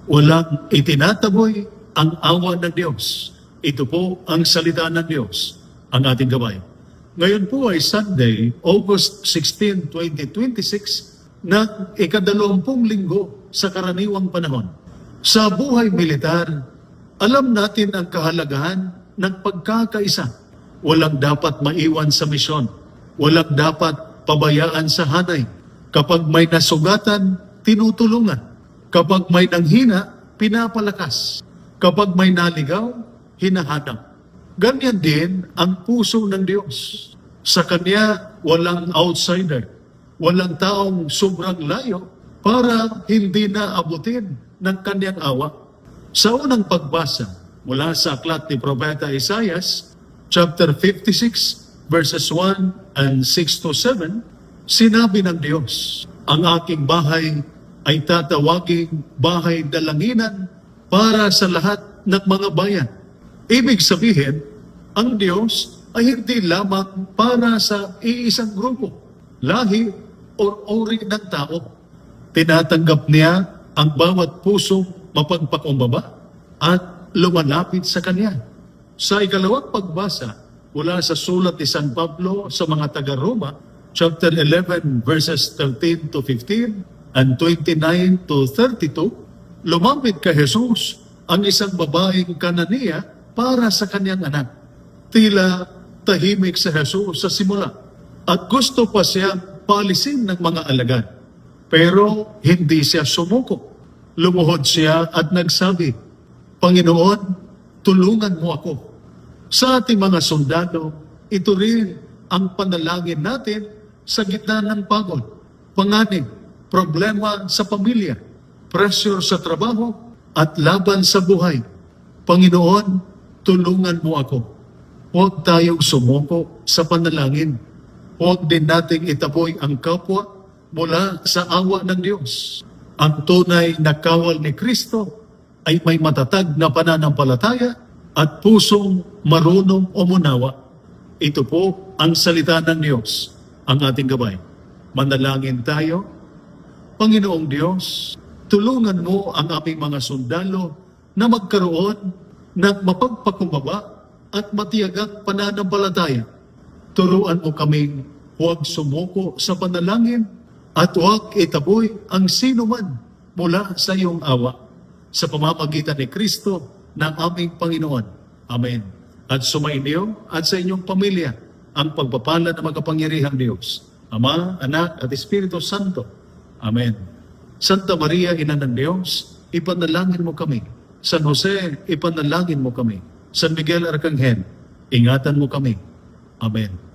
Walang itinataboy ang awa ng Diyos. Ito po ang salita ng Diyos, ang ating gabay. Ngayon po ay Sunday, August 16, 2026, na ika-20 linggo sa karaniwang panahon. Sa buhay militar, alam natin ang kahalagahan ng pagkakaisa. Walang dapat maiwan sa misyon. Walang dapat pabayaan sa hanay. Kapag may nasugatan, tinutulungan. Kapag may nanghina, pinapalakas. Kapag may naligaw, hinahanap. Ganyan din ang puso ng Diyos. Sa Kanya, walang outsider. Walang taong sobrang layo para hindi na abutin ng Kanyang awa. Sa unang pagbasa mula sa aklat ni Propeta Isaias, chapter 56, verses 1 and 6 to 7, sinabi ng Diyos, ang aking bahay ay tatawaging bahay dalanginan para sa lahat ng mga bayan. Ibig sabihin, ang Diyos ay hindi lamang para sa iisang grupo, lahi o uri ng tao. Tinatanggap niya ang bawat pusong mapagpakumbaba at lumalapit sa Kanya. Sa ikalawang pagbasa mula sa sulat ni San Pablo sa mga taga-Roma, chapter 11, verses 13 to 15 and 29 to 32, lumapit kay Jesus ang isang babaeng Kananiya para sa kanyang anak. Tila tahimik sa Jesus sa simula at gusto pa siyang paalisin ng mga alagad. Pero hindi siya sumuko. Lumuhod siya at nagsabi, Panginoon, tulungan mo ako. Sa ating mga sundalo, ito rin ang panalangin natin sa gitna ng pagod, panganib, problema sa pamilya, pressure sa trabaho, at laban sa buhay. Panginoon, tulungan mo ako. Huwag tayong sumuko sa panalangin. Huwag din nating itaboy ang kapwa mula sa awa ng Diyos. Ang tunay na kawal ni Kristo ay may matatag na pananampalataya at pusong marunong umunawa. Ito po ang salita ng Diyos, ang ating gabay. Manalangin tayo. Panginoong Diyos, tulungan mo ang aming mga sundalo na magkaroon ng mapagpakumbaba at matiyagang pananampalataya. Turuan mo kaming huwag sumuko sa panalangin at huwag itaboy ang sino man mula sa iyong awa sa pamamagitan ni Kristo ng aming Panginoon. Amen. At sumainyo at sa inyong pamilya ang pagpapala ng makapangyarihang Diyos, Ama, Anak at Espiritu Santo. Amen. Santa Maria, Ina ng Diyos, ipanalangin mo kami. San Jose, ipanalangin mo kami. San Miguel Arcangel, ingatan mo kami. Amen.